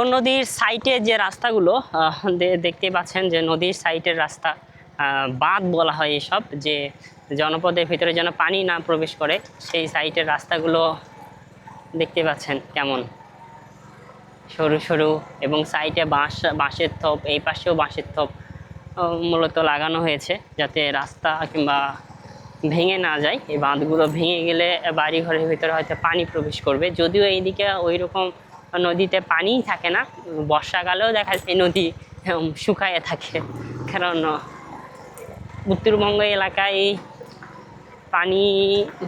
নদীর সাইডে যে রাস্তাগুলো দেখতে পাচ্ছেন যে নদীর সাইডের রাস্তা, বাঁধ বলা হয় এসব, যে জনপদের ভিতরে যেন পানি না প্রবেশ করে সেই সাইডের রাস্তাগুলো দেখতে পাচ্ছেন কেমন সরু সরু, এবং সাইডে বাঁশের থোপ, এই পাশেও বাঁশের থোপ মূলত লাগানো হয়েছে যাতে রাস্তা কিংবা ভেঙে না যায়। এই বাঁধগুলো ভেঙে গেলে বাড়ি ঘরের ভিতরে হয়তো পানি প্রবেশ করবে, যদিও এইদিকে ওই রকম নদীতে পানিই থাকে না, বর্ষাকালেও দেখা যায় নদী শুকায়ে থাকে, কারণ উত্তরবঙ্গ এলাকায় পানি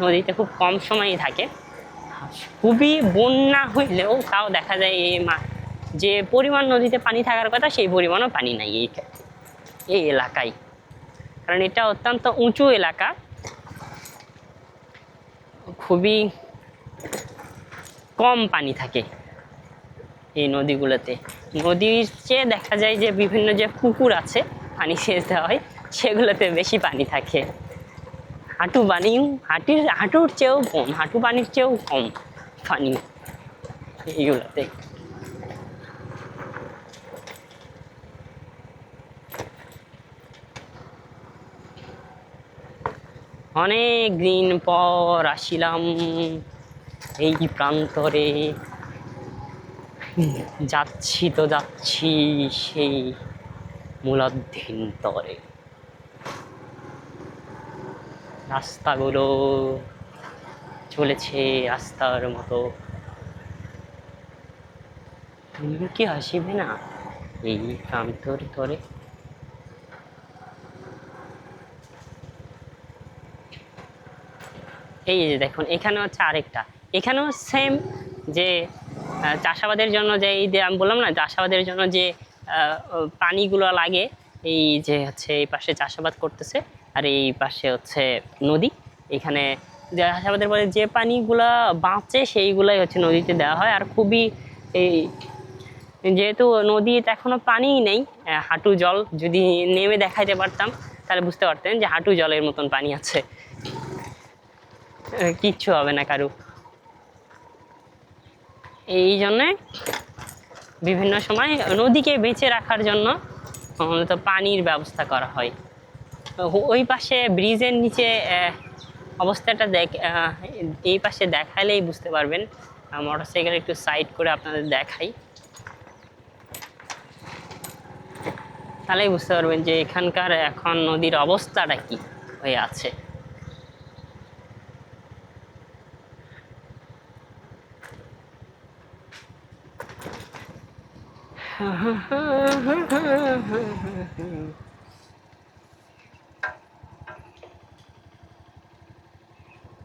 নদীতে খুব কম সময়ই থাকে। খুবই বন্যা হইলেও তাও দেখা যায় যে পরিমাণ নদীতে পানি থাকার কথা সেই পরিমাণও পানি নাই এই এলাকায়, কারণ এটা অত্যন্ত উঁচু এলাকা, খুবই কম পানি থাকে এই নদীগুলোতে। নদীর চেয়ে দেখা যায় যে বিভিন্ন যে পুকুর আছে পানি সেচ দেওয়া হয় সেগুলোতে বেশি পানি থাকে, হাঁটুর চেয়েও কম, হাঁটু পানির চেয়েও কম পানি এইগুলোতে। অনেক দিন পর আসিলাম এই প্রান্তরে, যাচ্ছি তো যাচ্ছি সেই মূলাধীনতরে। রাস্তাগুলো চলেছে রাস্তার মতো, তুমি কি আসিবে না এই প্রান্তর তরে? এই যে দেখুন এখানে হচ্ছে আরেকটা, এখানেও সেম, যে চাষাবাদের জন্য যে এই যে আমি বললাম না চাষাবাদের জন্য যে পানিগুলো লাগে, এই যে হচ্ছে এই পাশে চাষাবাদ করতেছে আর এই পাশে হচ্ছে নদী, এখানে চাষাবাদের পরে যে পানিগুলা বাঁচে সেইগুলাই হচ্ছে নদীতে দেওয়া হয়। আর খুবই এই যেহেতু নদীতে এখনো পানিই নেই, হাঁটু জল, যদি নেমে দেখাইতে পারতাম তাহলে বুঝতে পারতেন যে হাঁটু জলের মতন পানি আছে, কিচ্ছু হবে না কারু। এই জন্যে বিভিন্ন সময় নদীকে বেঁচে রাখার জন্য মূলত পানির ব্যবস্থা করা হয়। ওই পাশে ব্রিজের নিচে অবস্থাটা এই পাশে দেখালেই বুঝতে পারবেন। মোটরসাইকেল একটু সাইড করে আপনাদের দেখাই, তাহলেই বুঝতে পারবেন যে এখানকার এখন নদীর অবস্থাটা কি হয়ে আছে।